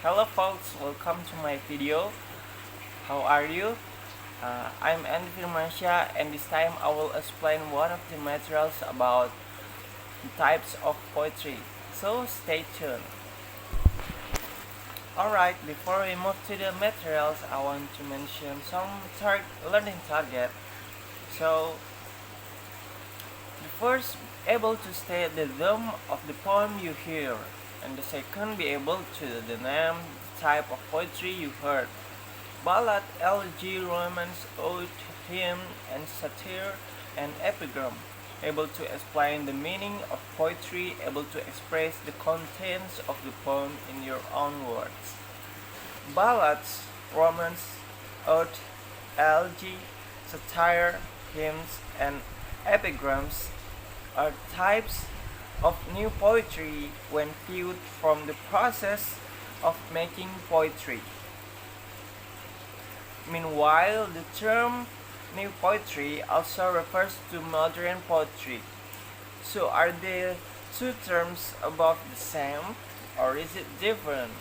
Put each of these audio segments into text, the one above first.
Hello folks, welcome to my video. How are you? I'm Andy Firmansyah, and this time I will explain one of the materials about the types of poetry. So stay tuned. Alright, before we move to the materials, I want to mention some learning target. So the first, able to state the theme of the poem you hear, and the second, be able to the name the type of poetry you heard. Ballad, elegy, romance, ode, hymn, and satire, and epigram. Able to explain the meaning of poetry, able to express the contents of the poem in your own words. Ballads, romance, ode, elegy, satire, hymns, and epigrams are types of new poetry when viewed from the process of making poetry. Meanwhile, the term new poetry also refers to modern poetry. So are the two terms above the same, or is it different?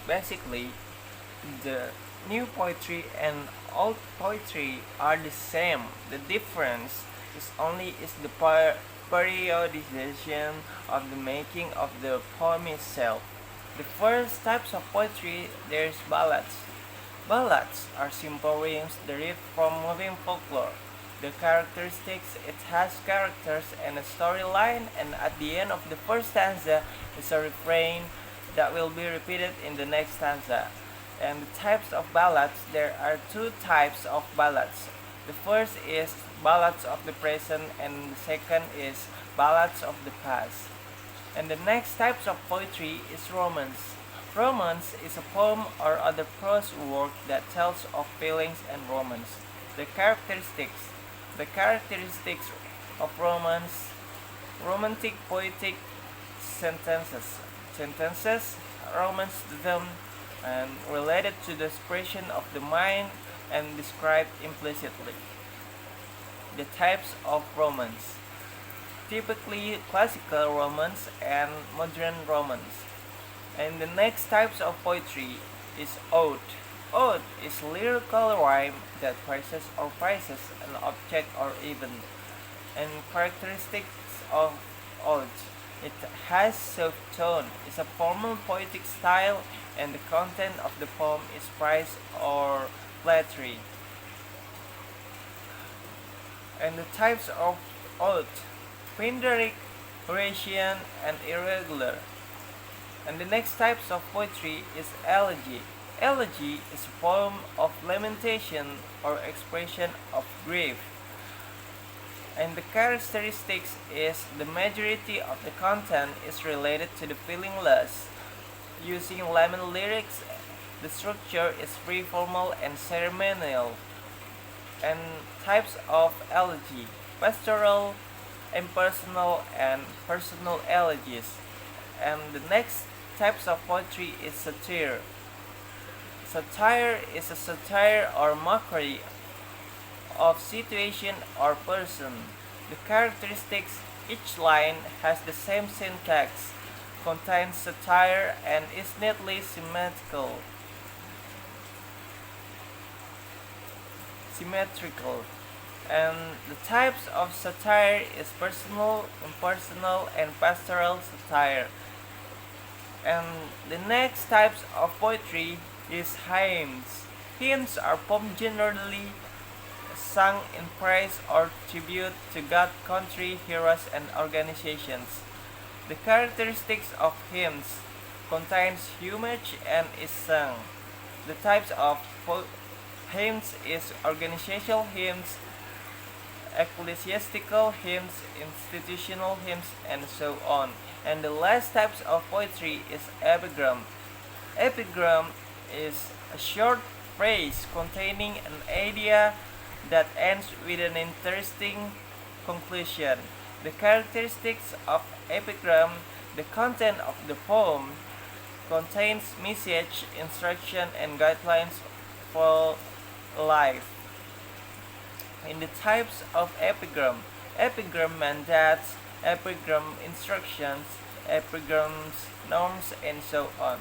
Basically, the new poetry and old poetry are the same. The difference is the periodization of the making of the poem itself. The first types of poetry, there's ballads. Ballads are simple rhymes derived from moving folklore. The characteristics, it has characters and a storyline, and at the end of the first stanza is a refrain that will be repeated in the next stanza. And the types of ballads, there are two types of ballads. The first is ballads of the present, and the second is ballads of the past. And the next types of poetry is romance. Romance is a poem or other prose work that tells of feelings and romance. The characteristics of romance, romantic poetic sentences, romance them and related to the expression of the mind and described implicitly. The types of romance, typically classical romance and modern romance. And the next types of poetry is ode. Ode is lyrical rhyme that praises an object or event. And characteristics of ode, it has soft tone, is a formal poetic style, and the content of the poem is praise or flattery. And the types of ode, pindaric, Horatian, and irregular. And the next types of poetry is elegy. Elegy is a poem of lamentation or expression of grief. And the characteristics is the majority of the content is related to the feelingless. Using lament lyrics, the structure is free formal and ceremonial. And types of elegy, pastoral, impersonal, and personal elegies. And the next types of poetry is satire. Satire is a satire or mockery of situation or person. The characteristics, each line has the same syntax, contains satire, and is neatly symmetrical. And the types of satire is personal, impersonal, and pastoral satire. And the next types of poetry is hymns. Hymns are poems generally sung in praise or tribute to God, country, heroes, and organizations. The characteristics of hymns contains homage and is sung. The types of hymns is organizational hymns, ecclesiastical hymns, institutional hymns, and so on. And the last types of poetry is epigram. Epigram is a short phrase containing an idea that ends with an interesting conclusion. The characteristics of epigram, the content of the poem contains message, instruction, and guidelines for life. In the types of epigram, epigram mandates, epigram instructions, epigrams, norms, and so on.